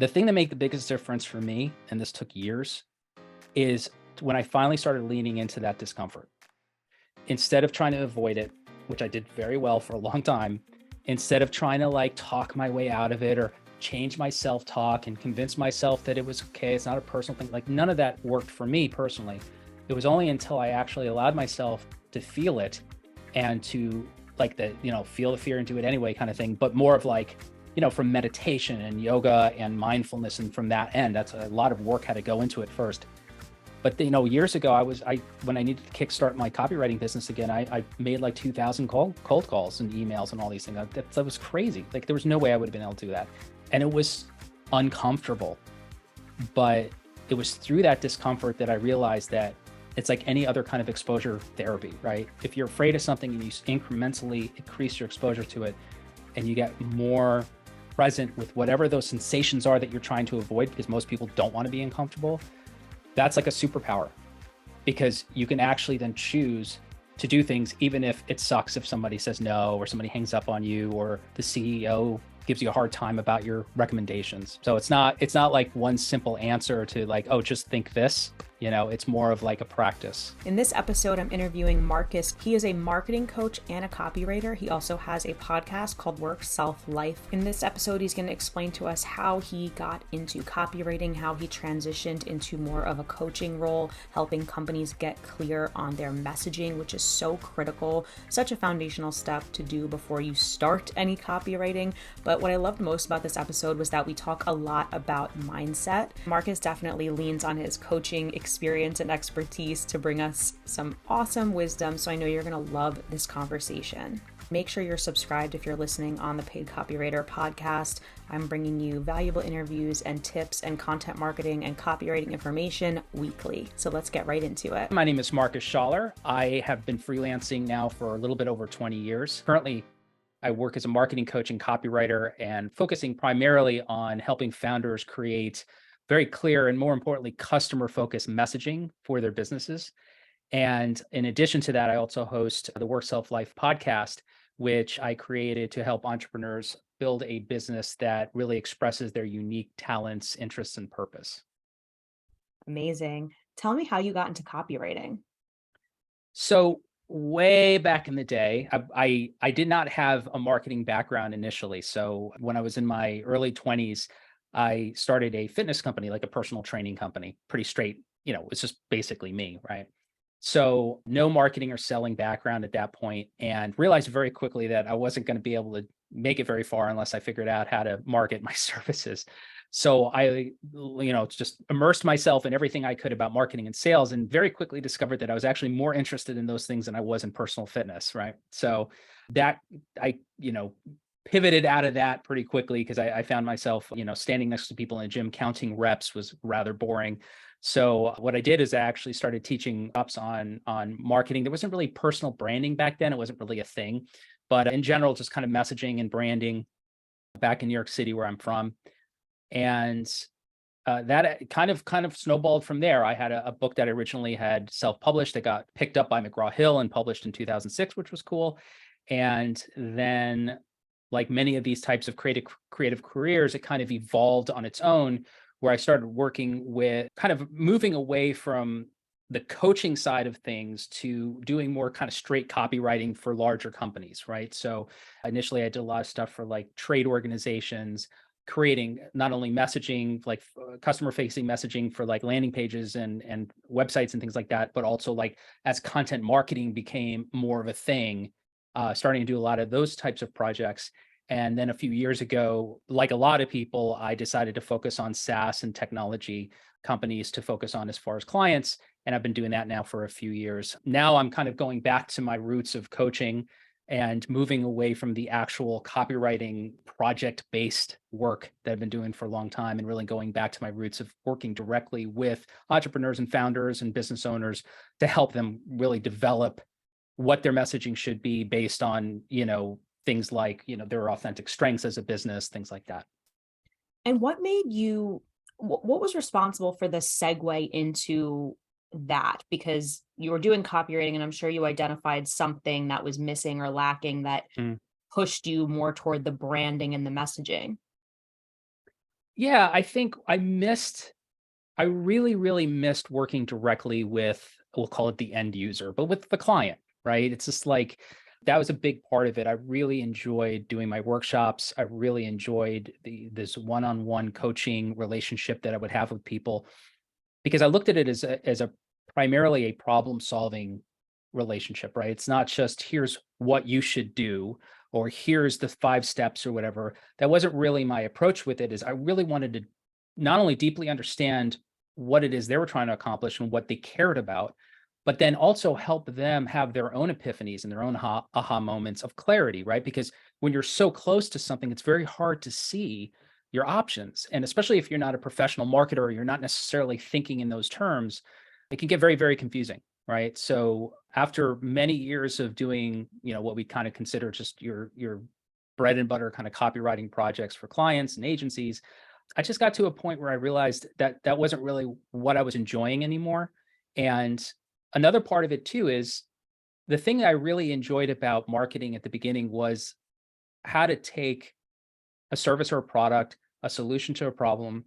The thing that made the biggest difference for me, and this took years, is when I finally started leaning into that discomfort. Instead of trying to avoid it, which I did very well for a long time, instead of trying to like talk my way out of it or change my self-talk and convince myself that it was okay, it's not a personal thing, like none of that worked for me personally. It was only until I actually allowed myself to feel it and to like feel the fear and do it anyway kind of thing, but more of like, from meditation and yoga and mindfulness. And from that end, that's a lot of work had to go into it first. But years ago, when I needed to kickstart my copywriting business again, I made like 2,000 cold calls and emails and all these things. That was crazy. Like there was no way I would have been able to do that. And it was uncomfortable, but it was through that discomfort that I realized that it's like any other kind of exposure therapy, right? If you're afraid of something and you incrementally increase your exposure to it and you get more present with whatever those sensations are that you're trying to avoid, because most people don't want to be uncomfortable, that's like a superpower, because you can actually then choose to do things, even if it sucks if somebody says no, or somebody hangs up on you, or the CEO gives you a hard time about your recommendations. So it's not like one simple answer to like, oh, just think this. It's more of like a practice. In this episode, I'm interviewing Marcus. He is a marketing coach and a copywriter. He also has a podcast called Work Self Life. In this episode, he's going to explain to us how he got into copywriting, how he transitioned into more of a coaching role, helping companies get clear on their messaging, which is so critical, such a foundational step to do before you start any copywriting. But what I loved most about this episode was that we talk a lot about mindset. Marcus definitely leans on his coaching experience and expertise to bring us some awesome wisdom. So I know you're going to love this conversation. Make sure you're subscribed if you're listening on the Paid Copywriter podcast. I'm bringing you valuable interviews and tips and content marketing and copywriting information weekly. So let's get right into it. My name is Marcus Schaller. I have been freelancing now for a little bit over 20 years. Currently, I work as a marketing coach and copywriter, and focusing primarily on helping founders create very clear and, more importantly, customer-focused messaging for their businesses. And in addition to that, I also host the Work Self Life podcast, which I created to help entrepreneurs build a business that really expresses their unique talents, interests, and purpose. Amazing. Tell me how you got into copywriting. So way back in the day, I did not have a marketing background initially. So when I was in my early 20s, I started a fitness company, like a personal training company, pretty straight, it's just basically me, right? So no marketing or selling background at that point, and realized very quickly that I wasn't going to be able to make it very far unless I figured out how to market my services. So I, just immersed myself in everything I could about marketing and sales, and very quickly discovered that I was actually more interested in those things than I was in personal fitness, right? So that I, pivoted out of that pretty quickly, because I found myself, standing next to people in a gym counting reps was rather boring. So what I did is I actually started teaching ups on marketing. There wasn't really personal branding back then. It wasn't really a thing, but in general, just kind of messaging and branding back in New York City, where I'm from. And that kind of snowballed from there. I had a book that I originally had self-published that got picked up by McGraw-Hill and published in 2006, which was cool. And then, like many of these types of creative careers, it kind of evolved on its own, where I started working with kind of moving away from the coaching side of things to doing more kind of straight copywriting for larger companies, right? So initially I did a lot of stuff for like trade organizations, creating not only messaging, like customer facing messaging for like landing pages and websites and things like that, but also like as content marketing became more of a thing, starting to do a lot of those types of projects. And then a few years ago, like a lot of people, I decided to focus on SaaS and technology companies to focus on as far as clients. And I've been doing that now for a few years. Now I'm kind of going back to my roots of coaching and moving away from the actual copywriting project-based work that I've been doing for a long time, and really going back to my roots of working directly with entrepreneurs and founders and business owners to help them really develop what their messaging should be based on, things like, their authentic strengths as a business, things like that. And what was responsible for the segue into that? Because you were doing copywriting, and I'm sure you identified something that was missing or lacking that pushed you more toward the branding and the messaging. Yeah, I think I really, really missed working directly with, we'll call it the end user, but with the client, right? It's just like that was a big part of it. I really enjoyed doing my workshops. I really enjoyed this one-on-one coaching relationship that I would have with people because I looked at it as a primarily a problem-solving relationship, right? It's not just here's what you should do or here's the 5 steps or whatever. That wasn't really my approach with it, is I really wanted to not only deeply understand what it is they were trying to accomplish and what they cared about, but then also help them have their own epiphanies and their own aha moments of clarity, right? Because when you're so close to something, it's very hard to see your options. And especially if you're not a professional marketer, or you're not necessarily thinking in those terms, it can get very, very confusing, right? So after many years of doing, what we kind of consider just your bread and butter kind of copywriting projects for clients and agencies, I just got to a point where I realized that that wasn't really what I was enjoying anymore. And another part of it too is the thing that I really enjoyed about marketing at the beginning was how to take a service or a product, a solution to a problem,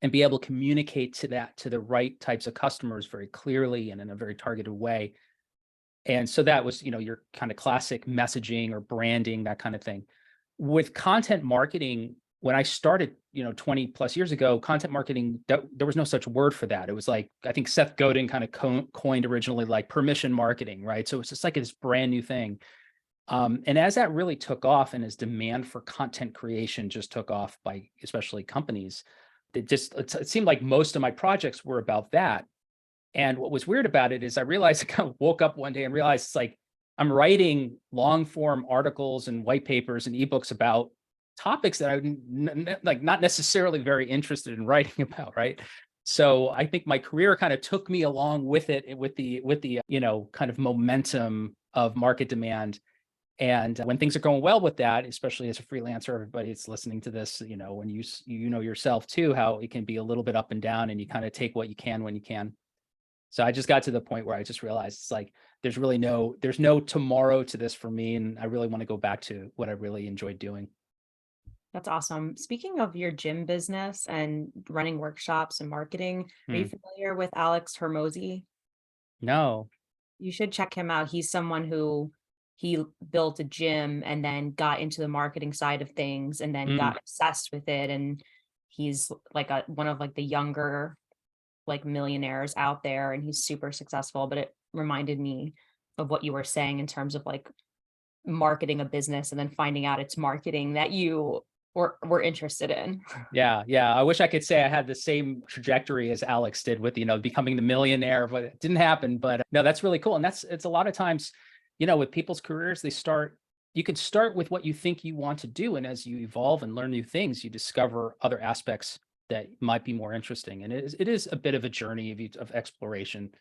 and be able to communicate to the right types of customers very clearly and in a very targeted way. And so that was, your kind of classic messaging or branding, that kind of thing. With content marketing, when I started, 20 plus years ago, content marketing, there was no such word for that. It was like, I think Seth Godin kind of coined originally like permission marketing, right? So it's just like this brand new thing. And as that really took off and as demand for content creation just took off by especially companies, it seemed like most of my projects were about that. And what was weird about it is I realized I kind of woke up one day and realized it's like I'm writing long form articles and white papers and ebooks about topics that I'm like not necessarily very interested in writing about, right? So I think my career kind of took me along with it, with the kind of momentum of market demand. And when things are going well with that, especially as a freelancer, everybody that's listening to this, when you know yourself too, how it can be a little bit up and down, and you kind of take what you can when you can. So I just got to the point where I just realized it's like there's no tomorrow to this for me, and I really want to go back to what I really enjoyed doing. That's awesome. Speaking of your gym business and running workshops and marketing, are you Hmm. familiar with Alex Hermosi? No. You should check him out. He's someone who he built a gym and then got into the marketing side of things and then Mm, got obsessed with it. And he's like one of like the younger like millionaires out there, and he's super successful. But it reminded me of what you were saying in terms of like marketing a business and then finding out it's marketing that you were interested in. yeah, yeah. I wish I could say I had the same trajectory as Alex did with, becoming the millionaire, but it didn't happen. But no, that's really cool. And it's a lot of times, with people's careers, you can start with what you think you want to do. And as you evolve and learn new things, you discover other aspects that might be more interesting. And it is a bit of a journey of exploration.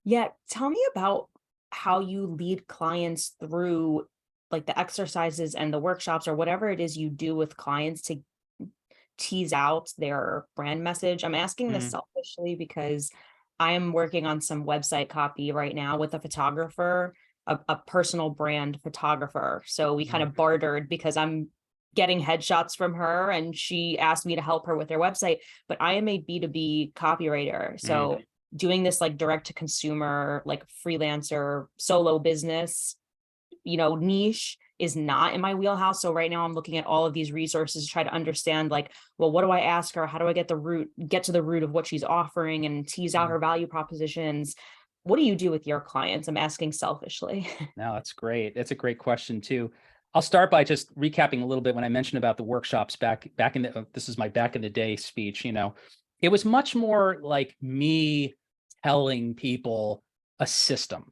Yeah, tell me about how you lead clients through like the exercises and the workshops or whatever it is you do with clients to tease out their brand message. I'm asking this Mm, selfishly because I am working on some website copy right now with a photographer, a personal brand photographer. So we kind mm, of bartered because I'm getting headshots from her and she asked me to help her with their website. But I am a B2B copywriter. mm. So doing this like direct to consumer, like freelancer, solo business, niche is not in my wheelhouse. So right now I'm looking at all of these resources to try to understand like, well, what do I ask her? How do I get to the root of what she's offering and tease out Mm. her value propositions? What do you do with your clients? I'm asking selfishly. No, that's great. That's a great question too. I'll start by just recapping a little bit when I mentioned about the workshops back in the this is my back in the day speech, It was much more like me telling people a system,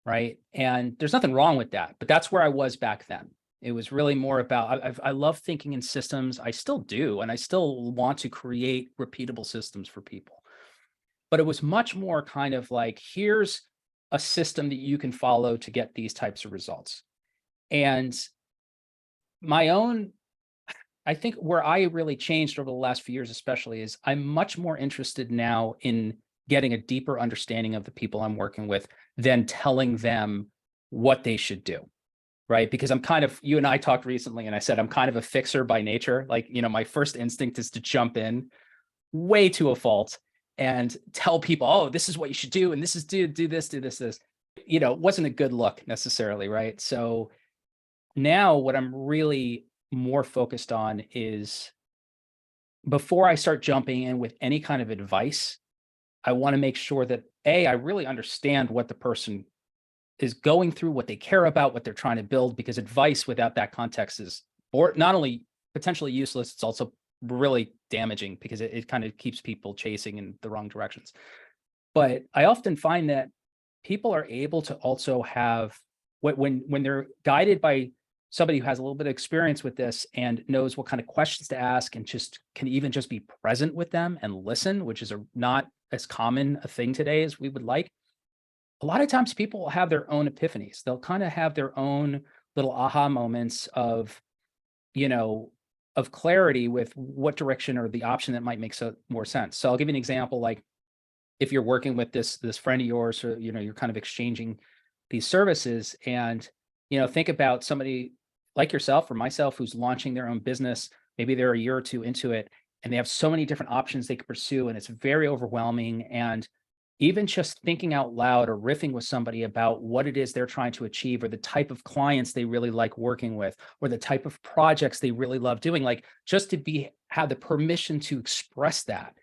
right? And there's nothing wrong with that, but that's where I was back then. It was really more about I love thinking in systems. I still do, and I still want to create repeatable systems for people. But it was much more kind of like, here's a system that you can follow to get these types of results. And my own, I think where I really changed over the last few years, especially, is I'm much more interested now in getting a deeper understanding of the people I'm working with than telling them what they should do. right? Because I'm kind of, you and I talked recently and I said, I'm kind of a fixer by nature. Like, my first instinct is to jump in way to a fault and tell people, oh, this is what you should do. And this is do this, this. It wasn't a good look necessarily, right? So now what I'm really more focused on is before I start jumping in with any kind of advice, I want to make sure that I really understand what the person is going through, what they care about, what they're trying to build, because advice without that context is or not only potentially useless, it's also really damaging because it kind of keeps people chasing in the wrong directions. But I often find that people are able to also have when they're guided by somebody who has a little bit of experience with this and knows what kind of questions to ask and just can even just be present with them and listen, which is not as common a thing today as we would like. A lot of times people will have their own epiphanies. They'll kind of have their own little aha moments you know, of clarity with what direction or the option that might make more sense. So I'll give you an example. Like if you're working with this friend of yours, or you're kind of exchanging these services, and think about somebody like yourself or myself who's launching their own business. Maybe they're a year or two into it, and they have so many different options they could pursue, and it's very overwhelming. And even just thinking out loud or riffing with somebody about what it is they're trying to achieve, or the type of clients they really like working with, or the type of projects they really love doing, like just to have the permission to express that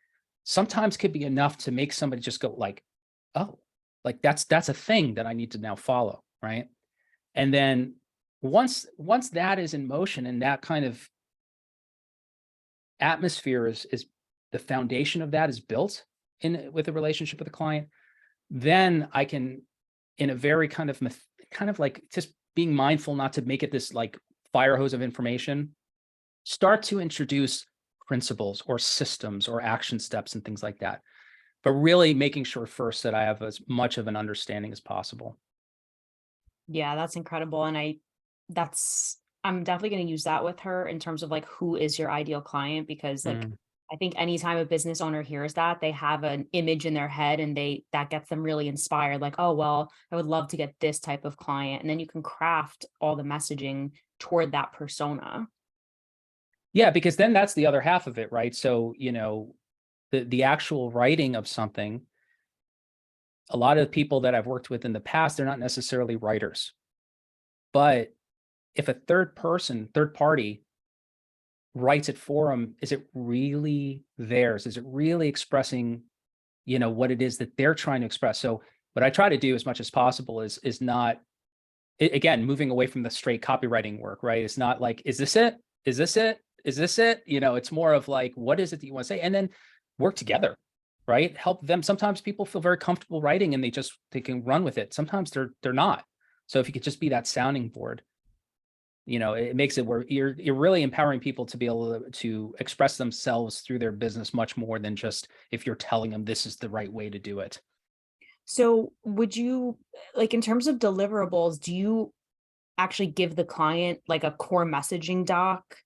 sometimes could be enough to make somebody just go like, oh, like that's a thing that I need to now follow, right? And then once that is in motion and that kind of atmosphere is the foundation of that is built with a relationship with a client, then I can, in a very kind of like just being mindful not to make it this like fire hose of information, start to introduce principles or systems or action steps and things like that. But really making sure first that I have as much of an understanding as possible. Yeah, that's incredible. And I'm definitely going to use that with her in terms of like, who is your ideal client? Because like, Mm. I think anytime a business owner hears that, they have an image in their head and that gets them really inspired. Like, oh, well, I would love to get this type of client. And then you can craft all the messaging toward that persona. Yeah, because then that's the other half of it, right? So, the actual writing of something, a lot of the people that I've worked with in the past, they're not necessarily writers. But if a third party writes it for them, is it really theirs? Is it really expressing, what it is that they're trying to express? So what I try to do as much as possible is not, again, moving away from the straight copywriting work, right? It's not like, is this it? Is this it? Is this it? It's more of like, what is it that you want to say? And then work together, right? Help them. Sometimes people feel very comfortable writing and they can run with it. Sometimes they're not. So if you could just be that sounding board, it makes it where you're really empowering people to be able to express themselves through their business much more than just if you're telling them this is the right way to do it. So would you, like, in terms of deliverables, do you actually give the client like a core messaging doc,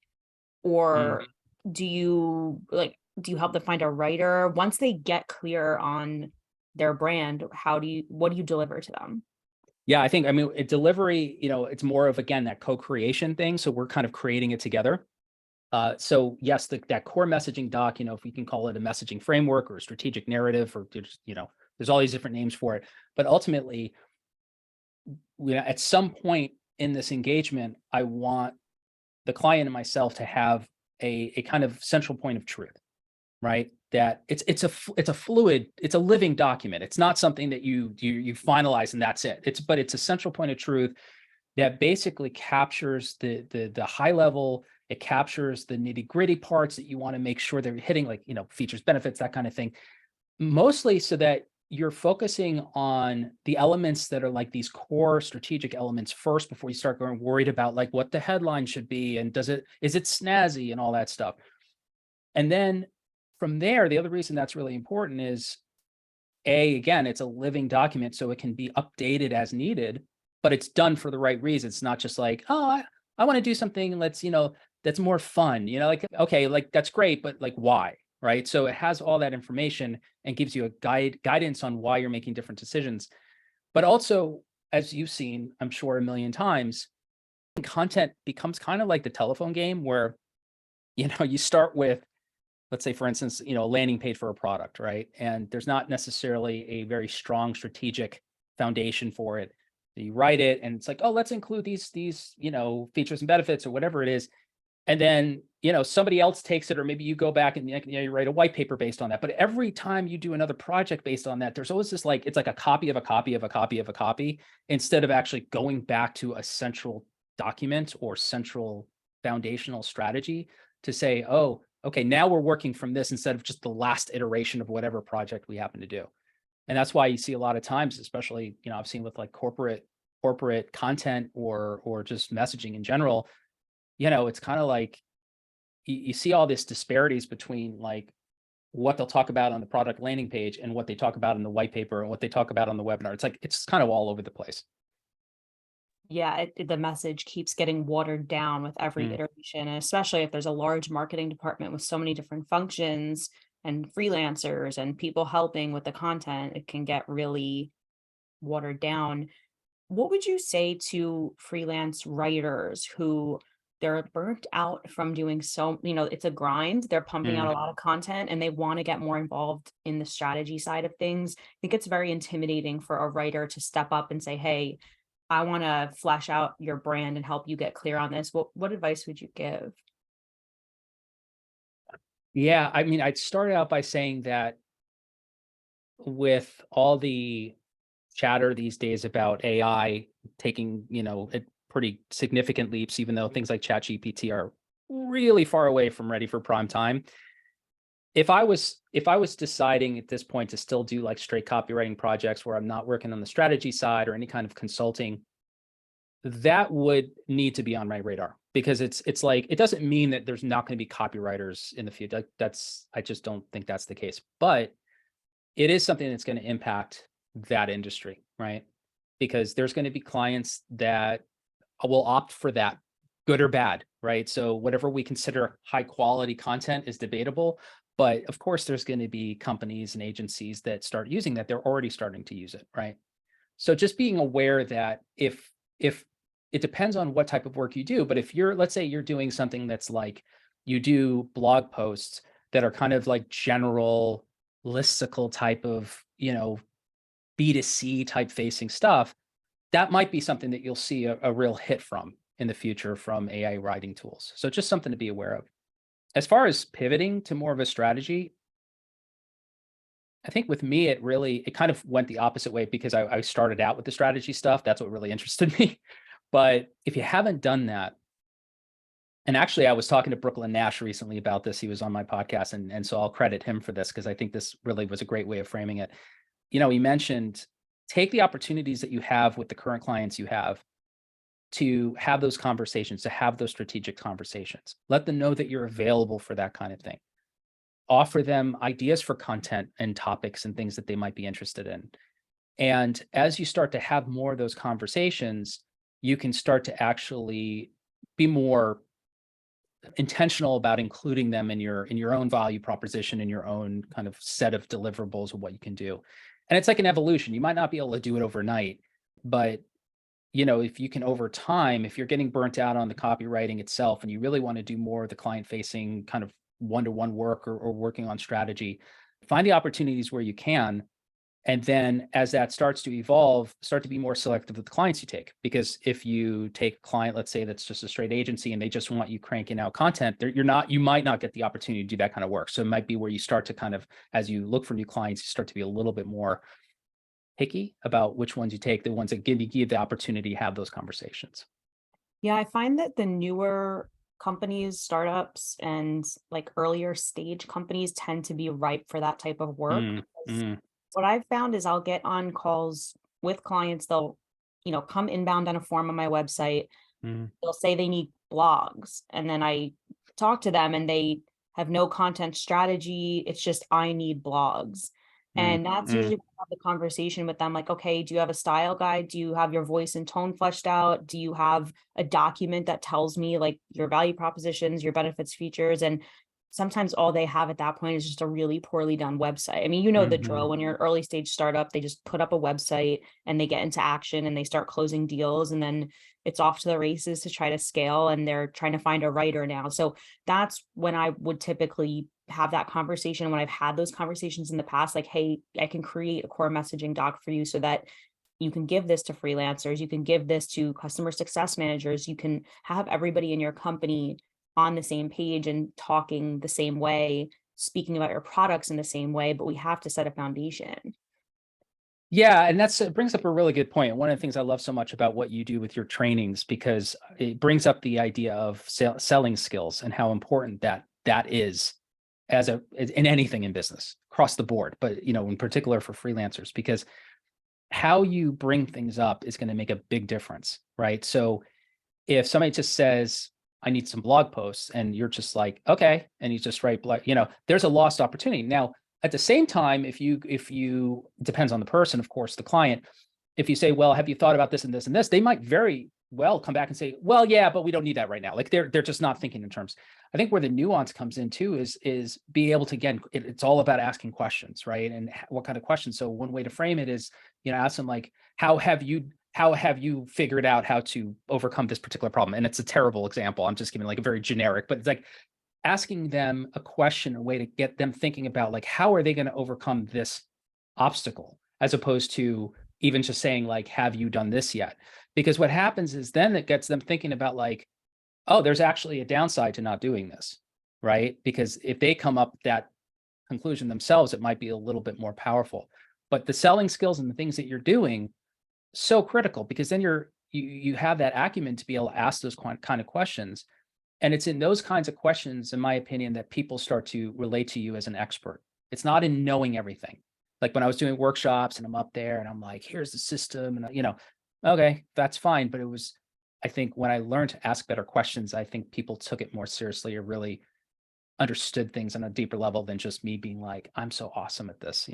or Mhm. do you help them find a writer once they get clear on their brand? What do you deliver to them? Yeah, I mean, delivery, it's more of, again, that co-creation thing. So we're kind of creating it together. So yes, that core messaging doc, if we can call it a messaging framework or a strategic narrative, or there's all these different names for it. But ultimately, at some point in this engagement, I want the client and myself to have a kind of central point of truth, right? That it's a fluid, it's a living document. It's not something that you finalize and that's it. It's a central point of truth that basically captures the high level. It captures the nitty gritty parts that you want to make sure they're hitting, like, features, benefits, that kind of thing. Mostly so that you're focusing on the elements that are like these core strategic elements first before you start going worried about like what the headline should be and is it snazzy and all that stuff. And then from there, the other reason that's really important is again, it's a living document, so it can be updated as needed, but it's done for the right reasons. It's not just like, oh, I want to do something, that's more fun, like, okay, like that's great, but like why? Right. So it has all that information and gives you a guidance on why you're making different decisions. But also, as you've seen, I'm sure, a million times, content becomes kind of like the telephone game where, you start with, let's say, for instance, a landing page for a product, right? And there's not necessarily a very strong strategic foundation for it. You write it and it's like, oh, let's include these, features and benefits or whatever it is. And then, somebody else takes it, or maybe you go back and you write a white paper based on that. But every time you do another project based on that, there's always this like, it's like a copy of a copy of a copy of a copy, instead of actually going back to a central document or central foundational strategy to say, oh, okay, now we're working from this instead of just the last iteration of whatever project we happen to do. And that's why you see a lot of times, especially, I've seen with like corporate content or just messaging in general, it's kind of like you see all this disparities between like what they'll talk about on the product landing page and what they talk about in the white paper and what they talk about on the webinar. It's like, it's kind of all over the place. Yeah, the message keeps getting watered down with every iteration, and especially if there's a large marketing department with so many different functions and freelancers and people helping with the content, it can get really watered down. What would you say to freelance writers who they're burnt out from doing it's a grind. They're pumping out a Mm. lot of content and they want to get more involved in the strategy side of things. I think it's very intimidating for a writer to step up and say, hey, I want to flesh out your brand and help you get clear on this. What advice would you give? Yeah, I mean, I'd start out by saying that with all the chatter these days about AI taking, pretty significant leaps, even though things like ChatGPT are really far away from ready for prime time. If I was deciding at this point to still do like straight copywriting projects where I'm not working on the strategy side or any kind of consulting, that would need to be on my radar, because it's like, it doesn't mean that there's not going to be copywriters in the future. Like I just don't think that's the case. But it is something that's going to impact that industry, right? Because there's going to be clients that will opt for that, good or bad, right? So whatever we consider high quality content is debatable, but of course there's going to be companies and agencies that start using that. They're already starting to use it, right? So just being aware that if it depends on what type of work you do, but if let's say you're doing something that's like, you do blog posts that are kind of like general listicle type of, B2C type facing stuff, that might be something that you'll see a real hit from in the future from AI writing tools. So just something to be aware of. As far as pivoting to more of a strategy, I think with me, it kind of went the opposite way, because I started out with the strategy stuff. That's what really interested me. But if you haven't done that, and actually I was talking to Brooklyn Nash recently about this. He was on my podcast, and so I'll credit him for this, because I think this really was a great way of framing it. He mentioned, take the opportunities that you have with the current clients you have to have those conversations, to have those strategic conversations. Let them know that you're available for that kind of thing. Offer them ideas for content and topics and things that they might be interested in. And as you start to have more of those conversations, you can start to actually be more intentional about including them in your own value proposition, in your own kind of set of deliverables of what you can do. And it's like an evolution. You might not be able to do it overnight, but if you can over time, if you're getting burnt out on the copywriting itself and you really want to do more of the client facing kind of one-to-one work or working on strategy, find the opportunities where you can. And then as that starts to evolve, start to be more selective with the clients you take. Because if you take a client, let's say that's just a straight agency and they just want you cranking out content, you might not get the opportunity to do that kind of work. So it might be where you start to kind of, as you look for new clients, you start to be a little bit more picky about which ones you take, the ones that give you the opportunity to have those conversations. Yeah, I find that the newer companies, startups, and like earlier stage companies tend to be ripe for that type of work. Mm, mm, What I've found is I'll get on calls with clients. They'll, come inbound on a form on my website. mm, They'll say they need blogs. And then I talk to them and they have no content strategy. It's just, I need blogs. mm, And that's mm, usually when I have the conversation with them, like, okay, do you have a style guide? Do you have your voice and tone fleshed out? Do you have a document that tells me like your value propositions, your benefits, features? And sometimes all they have at that point is just a really poorly done website. I mean, you know the drill. When you're an early stage startup, they just put up a website and they get into action and they start closing deals, and then it's off to the races to try to scale, and they're trying to find a writer now. So that's when I would typically have that conversation, when I've had those conversations in the past, like, hey, I can create a core messaging doc for you so that you can give this to freelancers, you can give this to customer success managers, you can have everybody in your company on the same page and talking the same way, speaking about your products in the same way, but we have to set a foundation. Yeah, and it brings up a really good point. One of the things I love so much about what you do with your trainings, because it brings up the idea of selling skills and how important that is in anything in business across the board, but in particular for freelancers, because how you bring things up is going to make a big difference, right? So if somebody just says, I need some blog posts, and you're just like, okay, and you just write, there's a lost opportunity. Now, at the same time, if you depends on the person, of course, the client, if you say, well, have you thought about this and this and this, they might very well come back and say, well, yeah, but we don't need that right now. Like they're just not thinking in terms. I think where the nuance comes in too is be able to, again, it's all about asking questions, right? And what kind of questions. So one way to frame it is, ask them like, how have you figured out how to overcome this particular problem? And it's a terrible example. I'm just giving like a very generic, but it's like asking them a question, a way to get them thinking about like, how are they going to overcome this obstacle, as opposed to even just saying like, have you done this yet? Because what happens is then it gets them thinking about like, oh, there's actually a downside to not doing this, right? Because if they come up with that conclusion themselves, it might be a little bit more powerful. But the selling skills and the things that you're doing, so critical, because then you have that acumen to be able to ask those kind of questions. And it's in those kinds of questions, in my opinion, that people start to relate to you as an expert. It's not in knowing everything. Like when I was doing workshops and I'm up there and I'm like, here's the system, and okay, that's fine. But I think when I learned to ask better questions, I think people took it more seriously or really understood things on a deeper level than just me being like, I'm so awesome at this.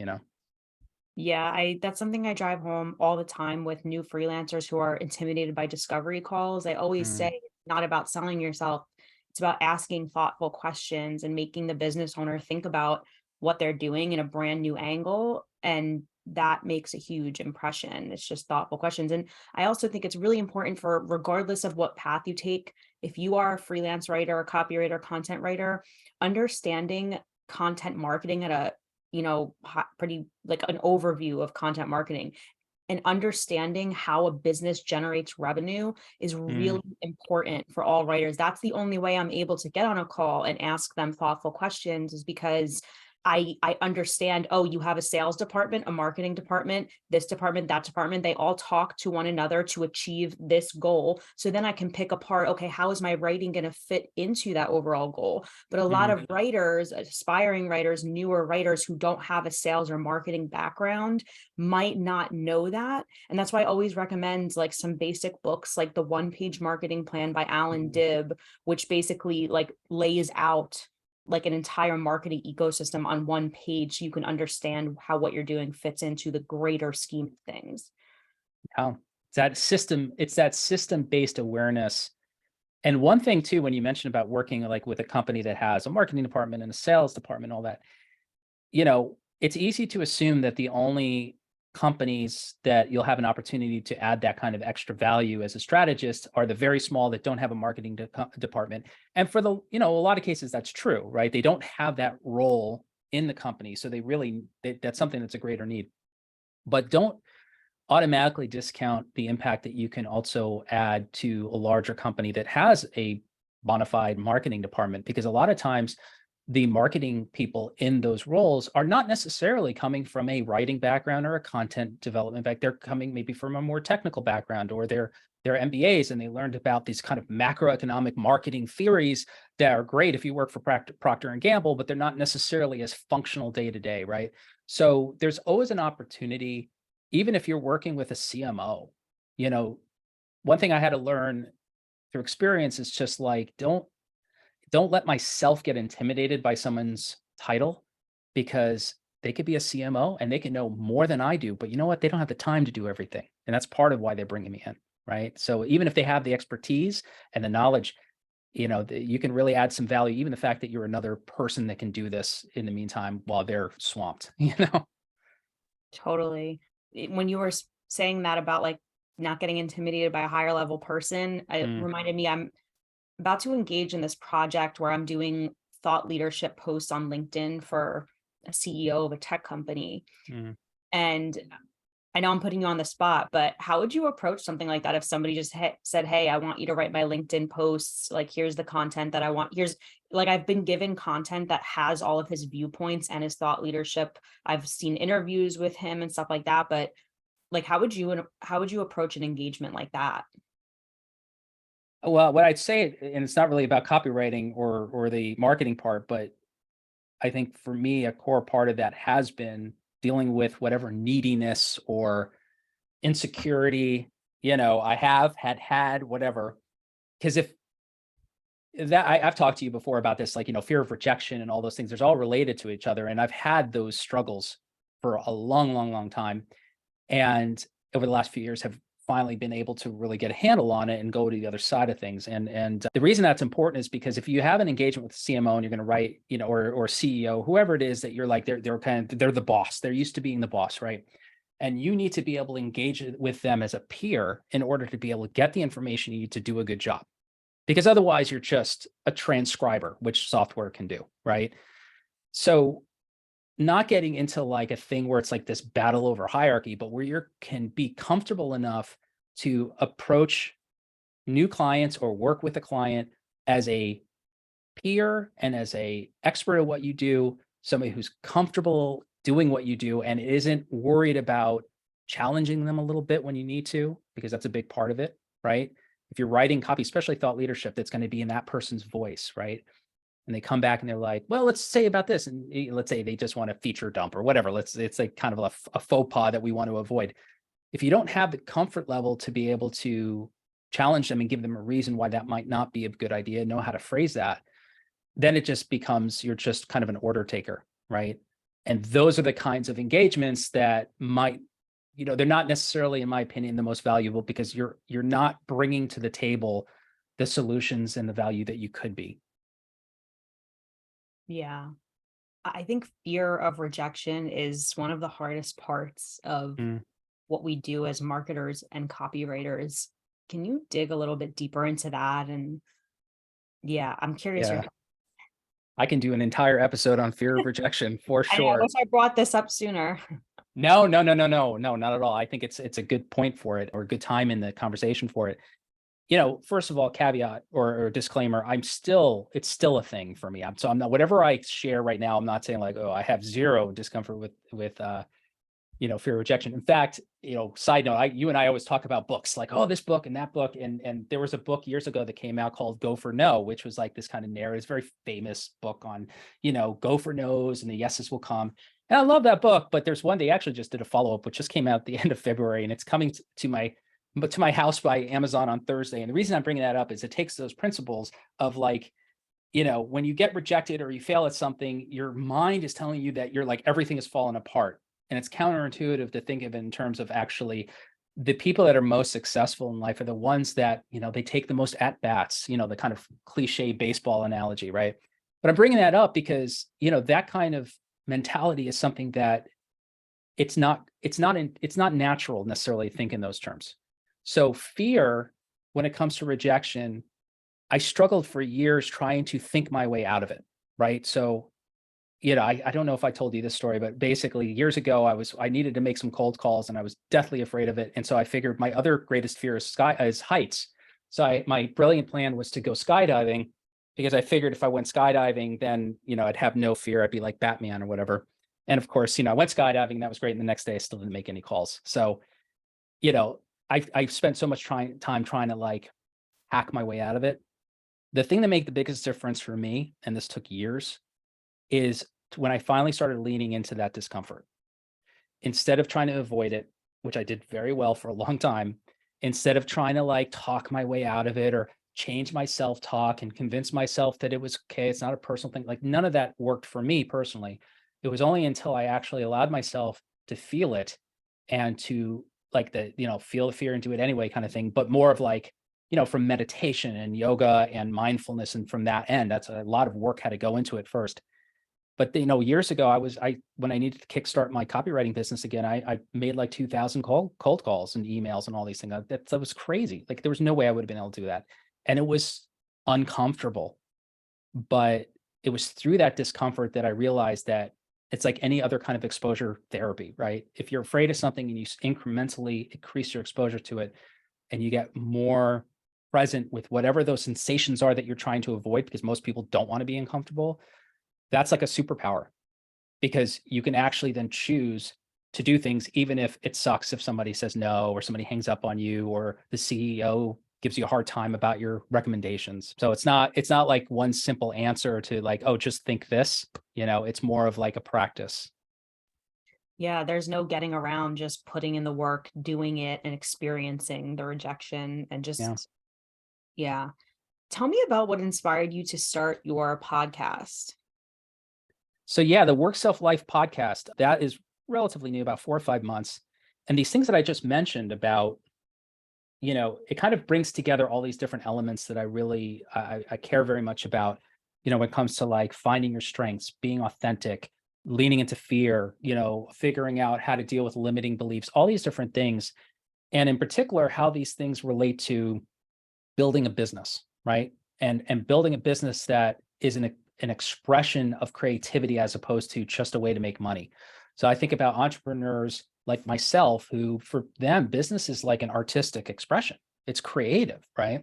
Yeah, that's something I drive home all the time with new freelancers who are intimidated by discovery calls. I always say Mm, it's not about selling yourself. It's about asking thoughtful questions and making the business owner think about what they're doing in a brand new angle. And that makes a huge impression. It's just thoughtful questions. And I also think it's really important for, regardless of what path you take, if you are a freelance writer, a copywriter, content writer, understanding content marketing at a pretty like an overview of content marketing and understanding how a business generates revenue is mm, really important for all writers. That's the only way I'm able to get on a call and ask them thoughtful questions, is because I understand, oh, you have a sales department, a marketing department, this department, that department, they all talk to one another to achieve this goal. So then I can pick apart, okay, how is my writing going to fit into that overall goal? But a lot mm. of writers, aspiring writers, newer writers who don't have a sales or marketing background might not know that. And that's why I always recommend like some basic books like the One Page Marketing Plan by Alan Dibb, which basically like lays out like an entire marketing ecosystem on one page so you can understand how what you're doing fits into the greater scheme of things. Yeah. It's that system-based awareness. And one thing too, when you mentioned about working like with a company that has a marketing department and a sales department, all that, it's easy to assume that the only companies that you'll have an opportunity to add that kind of extra value as a strategist are the very small that don't have a marketing department. And for a lot of cases, that's true, right? They don't have that role in the company. So that's something that's a greater need. But don't automatically discount the impact that you can also add to a larger company that has a bona fide marketing department, because a lot of times the marketing people in those roles are not necessarily coming from a writing background or a content development background. They're coming maybe from a more technical background, or they're MBAs and they learned about these kind of macroeconomic marketing theories that are great if you work for Procter and Gamble, but they're not necessarily as functional day to day, right? So there's always an opportunity, even if you're working with a CMO. One thing I had to learn through experience is just like, don't let myself get intimidated by someone's title, because they could be a CMO and they can know more than I do, but you know what? They don't have the time to do everything. And that's part of why they're bringing me in, right? So even if they have the expertise and the knowledge, you can really add some value, even the fact that you're another person that can do this in the meantime while they're swamped, Totally. When you were saying that about like not getting intimidated by a higher level person, it Mm, reminded me I'm about to engage in this project where I'm doing thought leadership posts on LinkedIn for a CEO of a tech company. mm. And I know I'm putting you on the spot, but how would you approach something like that if somebody just said, "Hey, I want you to write my LinkedIn posts. Like, here's the content that I want. Here's like I've been given content that has all of his viewpoints and his thought leadership. I've seen interviews with him and stuff like that, but like how would you approach an engagement like that?" Well, what I'd say, and it's not really about copywriting or the marketing part, but I think for me, a core part of that has been dealing with whatever neediness or insecurity, I have had whatever. Because if that I've talked to you before about this, like, fear of rejection and all those things, there's all related to each other. And I've had those struggles for a long, long, long time. And over the last few years have finally been able to really get a handle on it and go to the other side of things. And the reason that's important is because if you have an engagement with the CMO and you're going to write, or CEO, whoever it is that you're like, they're the boss. They're used to being the boss, right? And you need to be able to engage with them as a peer in order to be able to get the information you need to do a good job. Because otherwise you're just a transcriber, which software can do, right? So not getting into like a thing where it's like this battle over hierarchy, but where you can be comfortable enough to approach new clients or work with a client as a peer and as a expert at what you do, somebody who's comfortable doing what you do and isn't worried about challenging them a little bit when you need to, because that's a big part of it, right? If you're writing copy, especially thought leadership, that's going to be in that person's voice, right? And they come back and they're like, well, let's say about this. And let's say they just want a feature dump or whatever. It's like kind of a faux pas that we want to avoid. If you don't have the comfort level to be able to challenge them and give them a reason why that might not be a good idea, know how to phrase that, then it just becomes, you're just kind of an order taker, right? And those are the kinds of engagements that might, they're not necessarily, in my opinion, the most valuable, because you're not bringing to the table the solutions and the value that you could be. Yeah. I think fear of rejection is one of the hardest parts of Mm, what we do as marketers and copywriters. Can you dig a little bit deeper into that? And yeah, I'm curious your yeah. I can do an entire episode on fear of rejection for I know, I sure. wish I brought this up sooner. No, no, no, no, no, no, not at all. I think it's a good point for it, or a good time in the conversation for it. First of all, caveat or disclaimer, it's still a thing for me. I'm not, whatever I share right now, I'm not saying like, oh, I have zero discomfort with fear of rejection. In fact, side note, you and I always talk about books, like, oh, this book and that book. And there was a book years ago that came out called Go for No, which was like this kind of narrative. It's a very famous book on, go for no's and the yeses will come. And I love that book, but there's one, they actually just did a follow-up, which just came out at the end of February, and it's coming to my house by Amazon on Thursday. And the reason I'm bringing that up is it takes those principles of like, when you get rejected or you fail at something, your mind is telling you that you're like, everything is falling apart. And it's counterintuitive to think of it in terms of actually the people that are most successful in life are the ones that, they take the most at bats, the kind of cliche baseball analogy, right? But I'm bringing that up because, that kind of mentality is something that it's not natural necessarily to think in those terms. So fear, when it comes to rejection, I struggled for years trying to think my way out of it, right? So, I don't know if I told you this story, but basically years ago, I needed to make some cold calls and I was deathly afraid of it. And so I figured my other greatest fear is heights. So my brilliant plan was to go skydiving, because I figured if I went skydiving, then, I'd have no fear. I'd be like Batman or whatever. And of course, I went skydiving, that was great. And the next day I still didn't make any calls. So, you know, I spent so much time trying to like hack my way out of it. The thing that made the biggest difference for me, and this took years, is when I finally started leaning into that discomfort. Instead of trying to avoid it, which I did very well for a long time, instead of trying to like talk my way out of it or change my self-talk and convince myself that it was okay, it's not a personal thing, like none of that worked for me personally. It was only until I actually allowed myself to feel it and to like feel the fear and do it anyway kind of thing, but more of like, from meditation and yoga and mindfulness. And from that end, that's a lot of work had to go into it first. But years ago, when I needed to kickstart my copywriting business again, I made like 2,000 cold calls and emails and all these things. That was crazy. Like there was no way I would have been able to do that. And it was uncomfortable. But it was through that discomfort that I realized that it's like any other kind of exposure therapy, right? If you're afraid of something and you incrementally increase your exposure to it and you get more present with whatever those sensations are that you're trying to avoid, because most people don't want to be uncomfortable, that's like a superpower, because you can actually then choose to do things, even if it sucks if somebody says no, or somebody hangs up on you, or the CEO gives you a hard time about your recommendations. So it's not like one simple answer to like, oh, just think this, it's more of like a practice. Yeah, there's no getting around just putting in the work, doing it, and experiencing the rejection and Yeah. just, yeah. Tell me about what inspired you to start your podcast. So yeah, the Work Self Life podcast, that is relatively new, about 4 or 5 months. And these things that I just mentioned about, it kind of brings together all these different elements that I care very much about, when it comes to like finding your strengths, being authentic, leaning into fear, figuring out how to deal with limiting beliefs, all these different things. And in particular, how these things relate to building a business, right? And building a business that is an expression of creativity as opposed to just a way to make money. So I think about entrepreneurs like myself, who for them, business is like an artistic expression. It's creative, right?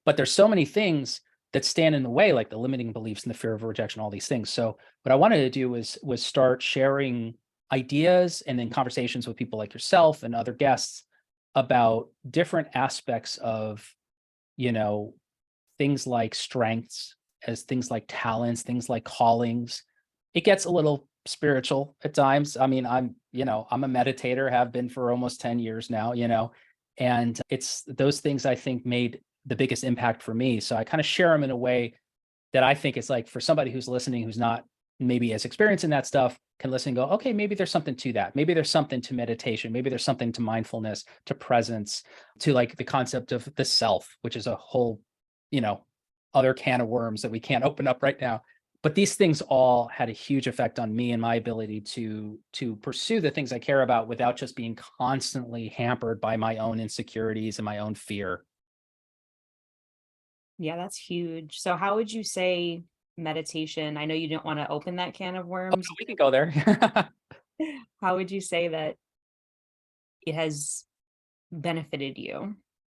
But there's so many things that stand in the way, like the limiting beliefs and the fear of rejection, all these things. So what I wanted to do was start sharing ideas and then conversations with people like yourself and other guests about different aspects of, you know, things like strengths, as things like talents, things like callings. It gets a little spiritual at times. I mean, I'm a meditator, have been for almost 10 years now, and it's those things I think made the biggest impact for me. So I kind of share them in a way that I think is like, for somebody who's listening, who's not maybe as experienced in that stuff, can listen and go, okay, maybe there's something to that. Maybe there's something to meditation. Maybe there's something to mindfulness, to presence, to like the concept of the self, which is a whole, other can of worms that we can't open up right now. But these things all had a huge effect on me and my ability to pursue the things I care about without just being constantly hampered by my own insecurities and my own fear. Yeah, that's huge. So how would you say meditation, I know you didn't want to open that can of Oh, worms. no, we can go there. How would you say that it has benefited you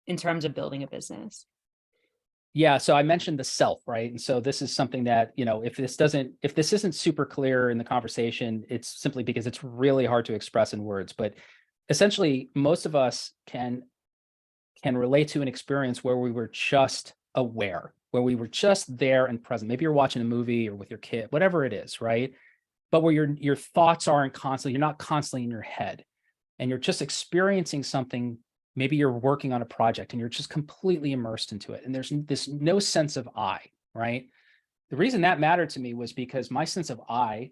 in terms of building a business? Yeah, so I mentioned the self, right? And so this is something that, if this isn't super clear in the conversation, it's simply because it's really hard to express in words. But essentially, most of us can relate to an experience where we were just aware, where we were just there and present. Maybe you're watching a movie or with your kid, whatever it is, right? But where your thoughts aren't constantly, you're not constantly in your head, and you're just experiencing something. Maybe you're working on a project and you're just completely immersed into it. And there's this no sense of I, right? The reason that mattered to me was because my sense of I,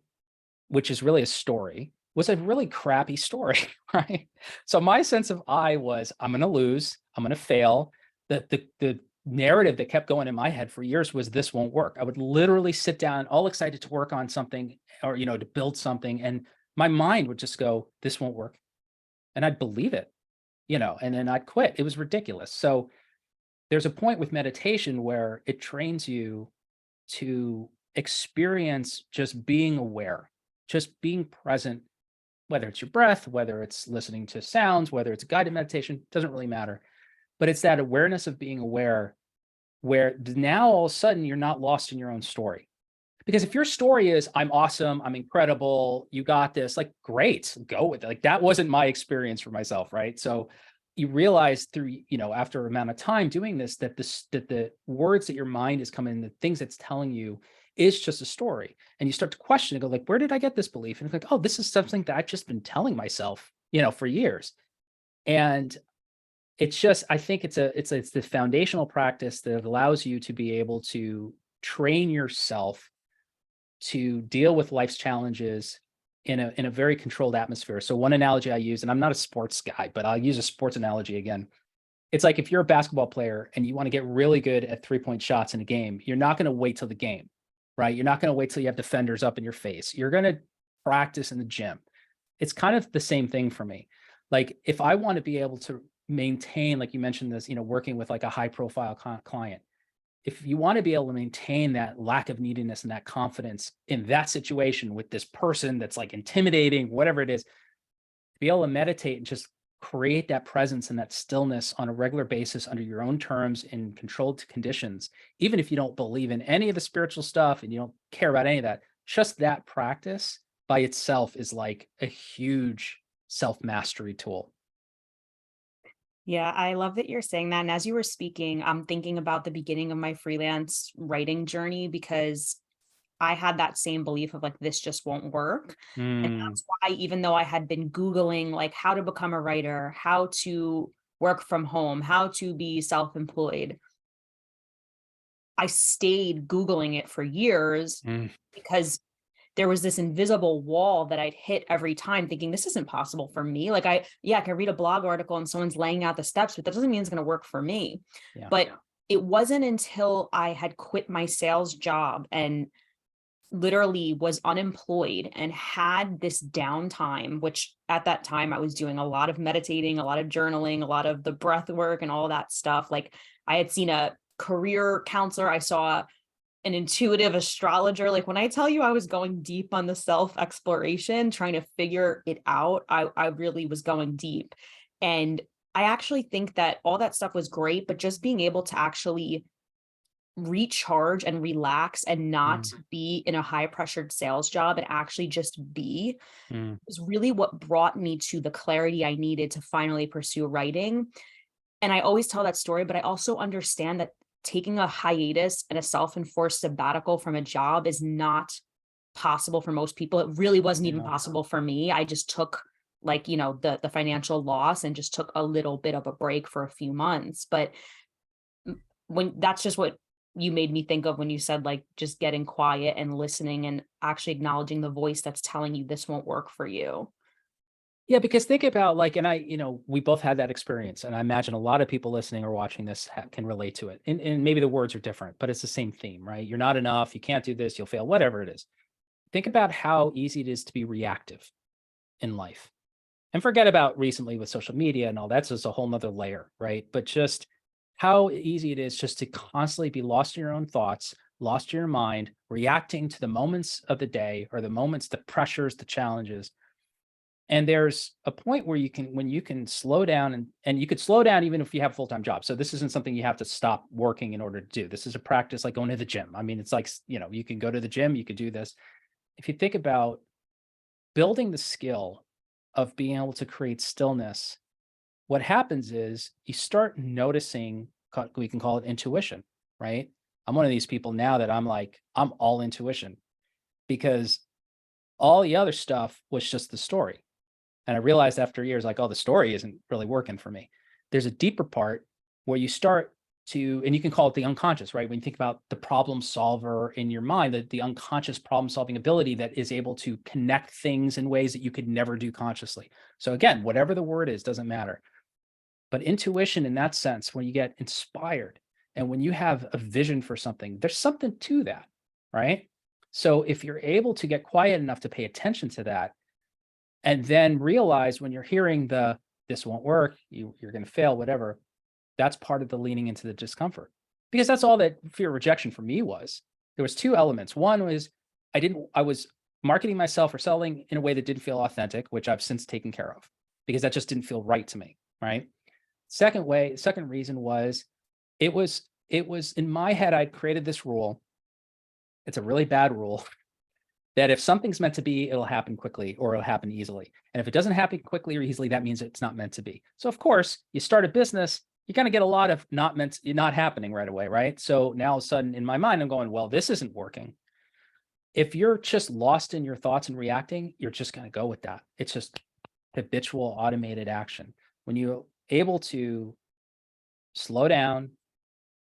which is really a story, was a really crappy story, right? So my sense of I was, I'm going to lose, I'm going to fail. The narrative that kept going in my head for years was, this won't work. I would literally sit down all excited to work on something, or, to build something. And my mind would just go, this won't work. And I'd believe it, and then I'd quit. It was ridiculous. So there's a point with meditation where it trains you to experience just being aware, just being present, whether it's your breath, whether it's listening to sounds, whether it's guided meditation, doesn't really matter. But it's that awareness of being aware, where now all of a sudden you're not lost in your own story. Because if your story is, I'm awesome, I'm incredible, you got this, like, great, go with it. Like, that wasn't my experience for myself, right? So you realize through, after an amount of time doing this, that the words that your mind is coming, the things it's telling you is just a story. And you start to question and go like, where did I get this belief? And it's like, oh, this is something that I've just been telling myself, for years. And it's just, I think it's the foundational practice that allows you to be able to train yourself to deal with life's challenges in a very controlled atmosphere. So one analogy I use, and I'm not a sports guy, but I'll use a sports analogy again. It's like if you're a basketball player and you want to get really good at 3-point shots in a game, you're not going to wait till the game, right? You're not going to wait till you have defenders up in your face. You're going to practice in the gym. It's kind of the same thing for me. Like if I want to be able to maintain, like you mentioned this, working with like a high profile client, if you want to be able to maintain that lack of neediness and that confidence in that situation with this person that's like intimidating, whatever it is, be able to meditate and just create that presence and that stillness on a regular basis under your own terms in controlled conditions, even if you don't believe in any of the spiritual stuff and you don't care about any of that, just that practice by itself is like a huge self-mastery tool. Yeah, I love that you're saying that. And as you were speaking, I'm thinking about the beginning of my freelance writing journey because I had that same belief of like, this just won't work. And Mm, that's why, even though I had been Googling like how to become a writer, how to work from home, how to be self-employed, I stayed Googling it for years mm, because there was this invisible wall that I'd hit every time thinking this isn't possible for me. Like I can read a blog article and someone's laying out the steps, but that doesn't mean it's going to work for me. yeah. But it wasn't until I had quit my sales job and literally was unemployed and had this downtime, which at that time I was doing a lot of meditating, a lot of journaling, a lot of the breath work and all that stuff. Like I had seen a career counselor, I saw an intuitive astrologer. Like when I tell you I was going deep on the self exploration, trying to figure it out, I really was going deep. And I actually think that all that stuff was great, but just being able to actually recharge and relax and not Mm, be in a high pressured sales job and actually just be mm, was really what brought me to the clarity I needed to finally pursue writing. And I always tell that story, but I also understand that taking a hiatus and a self-enforced sabbatical from a job is not possible for most people. It really wasn't even yeah. possible for me. I just took like, the financial loss and just took a little bit of a break for a few months. But when that's just what you made me think of when you said like just getting quiet and listening and actually acknowledging the voice that's telling you this won't work for you. Yeah, because think about like, and we both had that experience, and I imagine a lot of people listening or watching this can relate to it. And maybe the words are different, but it's the same theme, right? You're not enough. You can't do this. You'll fail. Whatever it is. Think about how easy it is to be reactive in life, and forget about recently with social media and all that's just a whole nother layer, right? But just how easy it is just to constantly be lost in your own thoughts, lost in your mind, reacting to the moments of the day or the moments, the pressures, the challenges. And there's a point where when you can slow down and you could slow down even if you have a full-time job. So this isn't something you have to stop working in order to do. This is a practice like going to the gym. I mean, it's like, you can go to the gym, you could do this. If you think about building the skill of being able to create stillness, what happens is you start noticing, we can call it intuition, right? I'm one of these people now that I'm all intuition because all the other stuff was just the story. And I realized after years, like, oh, the story isn't really working for me. There's a deeper part where you start to, and you can call it the unconscious, right? When you think about the problem solver in your mind, the unconscious problem solving ability that is able to connect things in ways that you could never do consciously. So again, whatever the word is, doesn't matter. But intuition in that sense, when you get inspired and when you have a vision for something, there's something to that, right? So if you're able to get quiet enough to pay attention to that, and then realize when you're hearing this won't work, you're going to fail, whatever, that's part of the leaning into the discomfort. Because that's all that fear of rejection for me was. There was two elements. One was I was marketing myself or selling in a way that didn't feel authentic, which I've since taken care of because that just didn't feel right to me, right? Second reason was it was in my head, I'd created this rule. It's a really bad rule that if something's meant to be, it'll happen quickly or it'll happen easily. And if it doesn't happen quickly or easily, that means it's not meant to be. So of course, you start a business, you're going to get a lot of not happening right away, right? So now all of a sudden in my mind, I'm going, well, this isn't working. If you're just lost in your thoughts and reacting, you're just going to go with that. It's just habitual automated action. When you're able to slow down,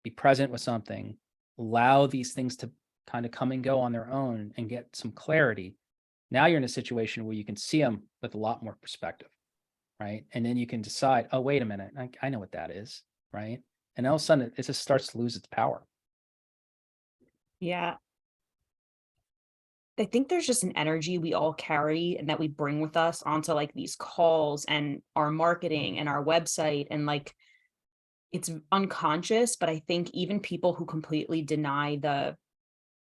be present with something, allow these things to kind of come and go on their own and get some clarity. Now you're in a situation where you can see them with a lot more perspective, right? And then you can decide, oh, wait a minute, I know what that is. right? And all of a sudden it just starts to lose its power. Yeah. I think there's just an energy we all carry and that we bring with us onto like these calls and our marketing and our website. And like it's unconscious, but I think even people who completely deny the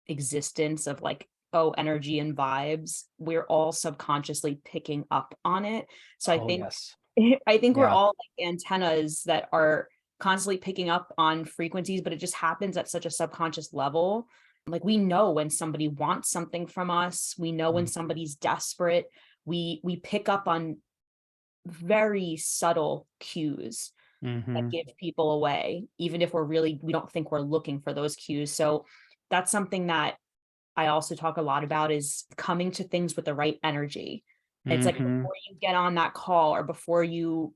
existence of like, oh, energy and vibes, we're all subconsciously picking up on it. So I Oh, think yes. I think we're Yeah. all like antennas that are constantly picking up on frequencies, but it just happens at such a subconscious level. Like we know when somebody wants something from us, we know when somebody's desperate. We pick up on very subtle cues that Mm-hmm. give people away, even if we don't think we're looking for those cues. So that's something that I also talk a lot about is coming to things with the right energy. It's like Mm-hmm. before you get on that call or before you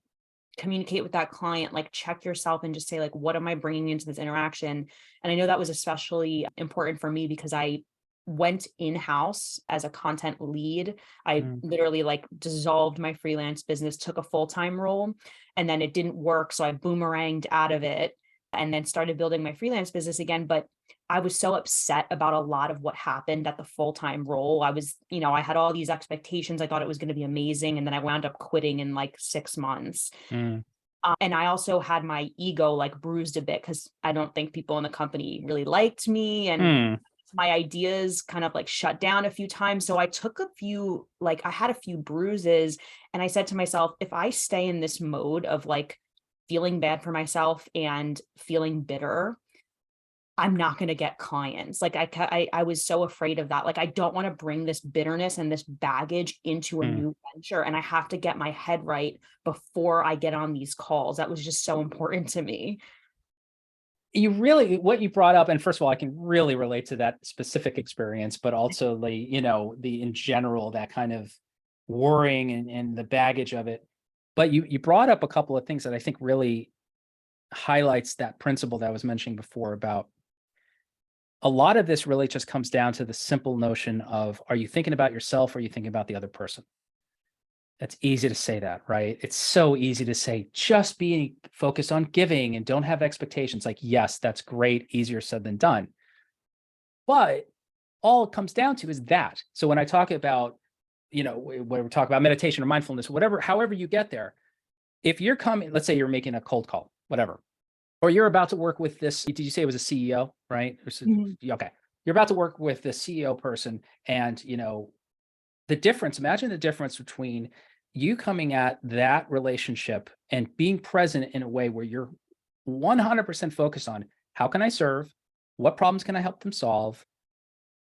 communicate with that client, like check yourself and just say like, what am I bringing into this interaction? And I know that was especially important for me because I went in-house as a content lead. I Mm. literally like dissolved my freelance business, took a full-time role, and then it didn't work. So I boomeranged out of it and then started building my freelance business again. But I was so upset about a lot of what happened at the full-time role. I had all these expectations. I thought it was going to be amazing. And then I wound up quitting in like 6 months. Mm. And I also had my ego like bruised a bit because I don't think people in the company really liked me. And Mm. my ideas kind of like shut down a few times. So I took I had a few bruises and I said to myself, if I stay in this mode of like feeling bad for myself and feeling bitter, I'm not going to get clients. Like I was so afraid of that. Like I don't want to bring this bitterness and this baggage into a Mm. new venture, and I have to get my head right before I get on these calls. That was just so important to me. What you brought up, and first of all, I can really relate to that specific experience, but also the in general, that kind of worrying and the baggage of it. But you brought up a couple of things that I think really highlights that principle that I was mentioning before about a lot of this really just comes down to the simple notion of, are you thinking about yourself or are you thinking about the other person? It's easy to say that, right? It's so easy to say, just be focused on giving and don't have expectations. Like, yes, that's great, easier said than done. But all it comes down to is that. So when I talk about, when we talk about meditation or mindfulness, whatever, however you get there, if you're coming, let's say you're making a cold call, whatever, or you're about to work with this, did you say it was a CEO, right? Mhm. Okay. You're about to work with the CEO person and, the difference, imagine the difference between you coming at that relationship and being present in a way where you're 100% focused on how can I serve? What problems can I help them solve?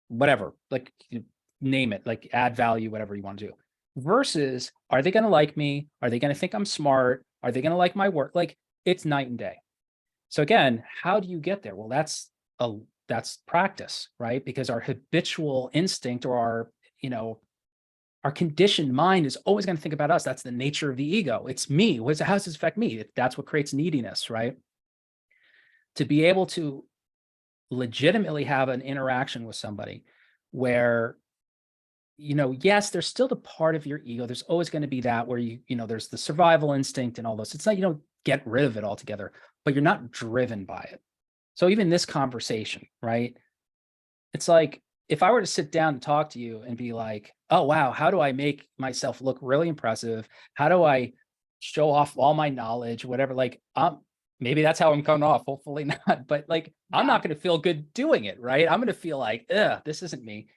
Whatever, like name it, like add value, whatever you want to do. Versus, are they going to like me? Are they going to think I'm smart? Are they going to like my work? Like it's night and day. So again, how do you get there? Well, that's practice, right? Because our habitual instinct or our conditioned mind is always going to think about us. That's the nature of the ego. It's me. How does this affect me? That's what creates neediness, right? To be able to legitimately have an interaction with somebody where, yes, there's still the part of your ego. There's always going to be that where there's the survival instinct and all those. It's not, you don't get rid of it altogether, but you're not driven by it. So even this conversation, right? It's like if I were to sit down and talk to you and be like, "Oh, wow, how do I make myself look really impressive? How do I show off all my knowledge, whatever?" Like, maybe that's how I'm coming off. Hopefully not, but like, I'm Yeah. not going to feel good doing it, right? I'm going to feel like, ugh, this isn't me.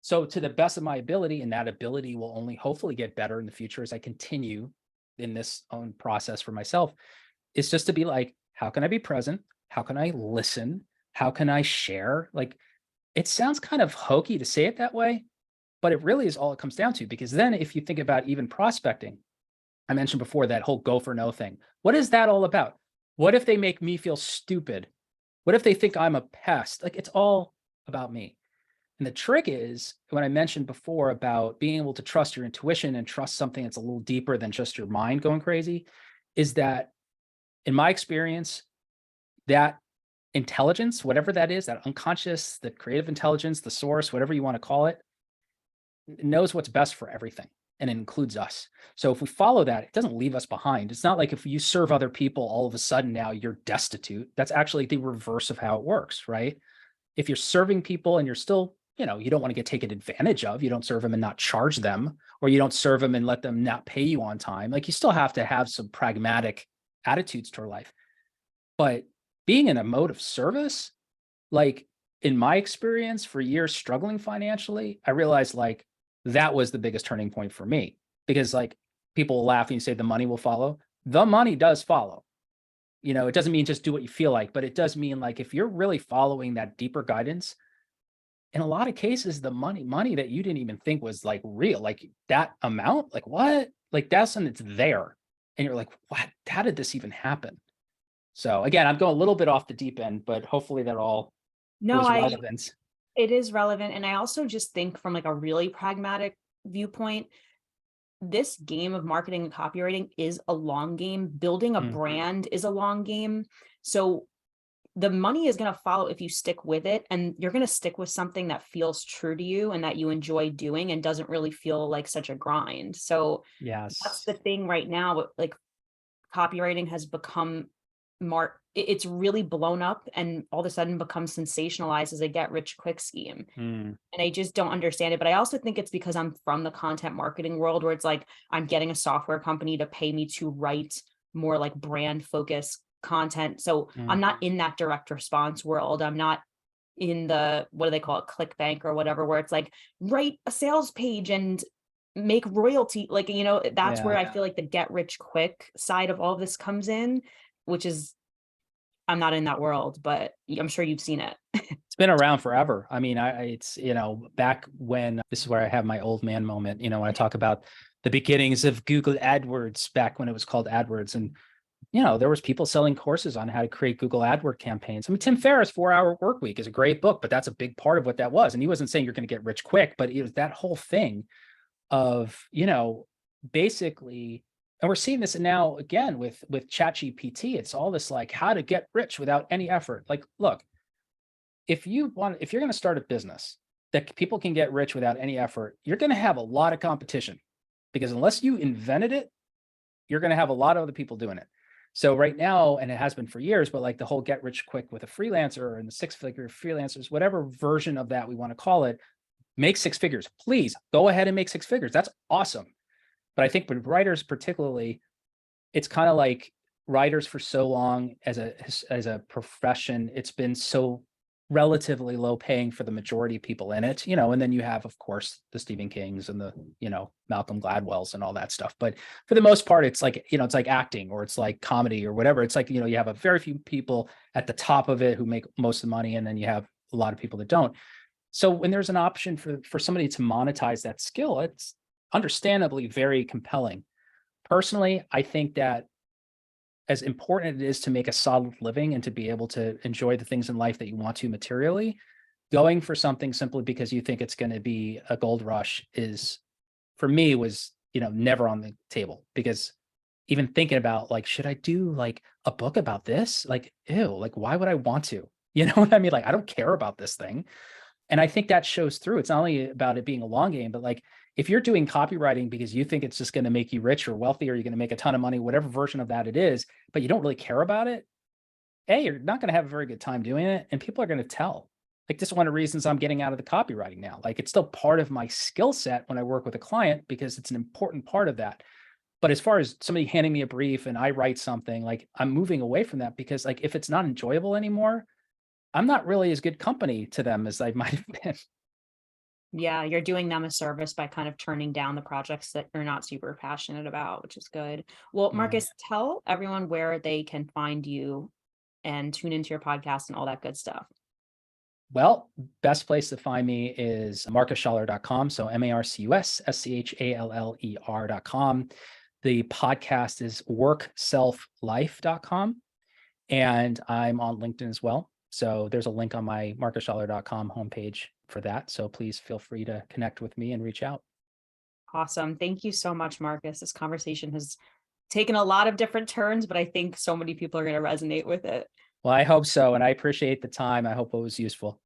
So, to the best of my ability, and that ability will only hopefully get better in the future as I continue in this own process for myself, is just to be like, how can I be present? How can I listen? How can I share? Like, it sounds kind of hokey to say it that way, but it really is all it comes down to. Because then if you think about even prospecting, I mentioned before that whole go for no thing. What is that all about? What if they make me feel stupid? What if they think I'm a pest? Like it's all about me. And the trick is when I mentioned before about being able to trust your intuition and trust something that's a little deeper than just your mind going crazy, is that in my experience, that intelligence, whatever that is, that unconscious, the creative intelligence, the source, whatever you want to call it, knows what's best for everything. and it includes us. So if we follow that, it doesn't leave us behind. It's not like if you serve other people, all of a sudden now you're destitute. That's actually the reverse of how it works, right? If you're serving people and you're still, you don't want to get taken advantage of, you don't serve them and not charge them, or you don't serve them and let them not pay you on time. Like, you still have to have some pragmatic attitudes toward life. But being in a mode of service, like, in my experience for years struggling financially, I realized like that was the biggest turning point for me, because like people will laugh and you say the money will follow. The money does follow. It doesn't mean just do what you feel like, but it does mean like if you're really following that deeper guidance, in a lot of cases, the money that you didn't even think was like real, like that amount, like what? Like that's when it's there. And you're like, what? How did this even happen? So again, I'm going a little bit off the deep end, but hopefully that all No, was relevant. it is relevant. And I also just think from like a really pragmatic viewpoint, this game of marketing and copywriting is a long game. Building a brand is a long game. So the money is going to follow if you stick with it, and you're going to stick with something that feels true to you and that you enjoy doing and doesn't really feel like such a grind. So that's Yes. the thing right now. Like, copywriting has become it's really blown up and all of a sudden becomes sensationalized as a get rich quick scheme. And I just don't understand it. But I also think it's because I'm from the content marketing world, where it's like I'm getting a software company to pay me to write more like brand focused content. So I'm not in that direct response world. I'm not in the, what do they call it, ClickBank or whatever, where it's like write a sales page and make royalty. Like, that's where I feel like the get rich quick side of all of this comes in, which is, I'm not in that world, but I'm sure you've seen it. It's been around forever. I mean, it's, back when, this is where I have my old man moment, when I talk about the beginnings of Google AdWords back when it was called AdWords. And, there was people selling courses on how to create Google AdWords campaigns. I mean, Tim Ferriss' 4-Hour Workweek is a great book, but that's a big part of what that was. And he wasn't saying you're going to get rich quick, but it was that whole thing of, basically, and we're seeing this now again with ChatGPT. It's all this like how to get rich without any effort. Like, look, if you're going to start a business that people can get rich without any effort, you're going to have a lot of competition, because unless you invented it, you're going to have a lot of other people doing it. So right now, and it has been for years, but like the whole get rich quick with a freelancer and the 6-figure freelancers, whatever version of that we want to call it, make 6 figures. Please go ahead and make 6 figures. That's awesome. But I think with writers particularly, it's kind of like writers for so long as a profession, it's been so relatively low paying for the majority of people in it, and then you have, of course, the Stephen Kings and the, Malcolm Gladwells and all that stuff. But for the most part, it's like, it's like acting, or it's like comedy or whatever. It's like, you have a very few people at the top of it who make most of the money, and then you have a lot of people that don't. So when there's an option for somebody to monetize that skill, it's understandably very compelling. Personally, I think that as important it is to make a solid living and to be able to enjoy the things in life that you want to materially, going for something simply because you think it's going to be a gold rush is, for me, was, never on the table. Because even thinking about like, should I do like a book about this? Like, ew, like, why would I want to? You know what I mean? Like, I don't care about this thing. And I think that shows through. It's not only about it being a long game, but like, if you're doing copywriting because you think it's just going to make you rich or wealthy, or you're going to make a ton of money, whatever version of that it is, but you don't really care about it, you're not going to have a very good time doing it. And people are going to tell. Like, this is one of the reasons I'm getting out of the copywriting now. Like, it's still part of my skill set when I work with a client, because it's an important part of that. But as far as somebody handing me a brief and I write something, like, I'm moving away from that, because like, if it's not enjoyable anymore, I'm not really as good company to them as I might have been. Yeah, you're doing them a service by kind of turning down the projects that you're not super passionate about, which is good. Well, Marcus, tell everyone where they can find you and tune into your podcast and all that good stuff. Well, best place to find me is marcusschaller.com. So MarcusSchaller.com. The podcast is workselflife.com. And I'm on LinkedIn as well. So there's a link on my marcusschaller.com homepage for that. So please feel free to connect with me and reach out. Awesome. Thank you so much, Marcus. This conversation has taken a lot of different turns, but I think so many people are going to resonate with it. Well, I hope so. And I appreciate the time. I hope it was useful.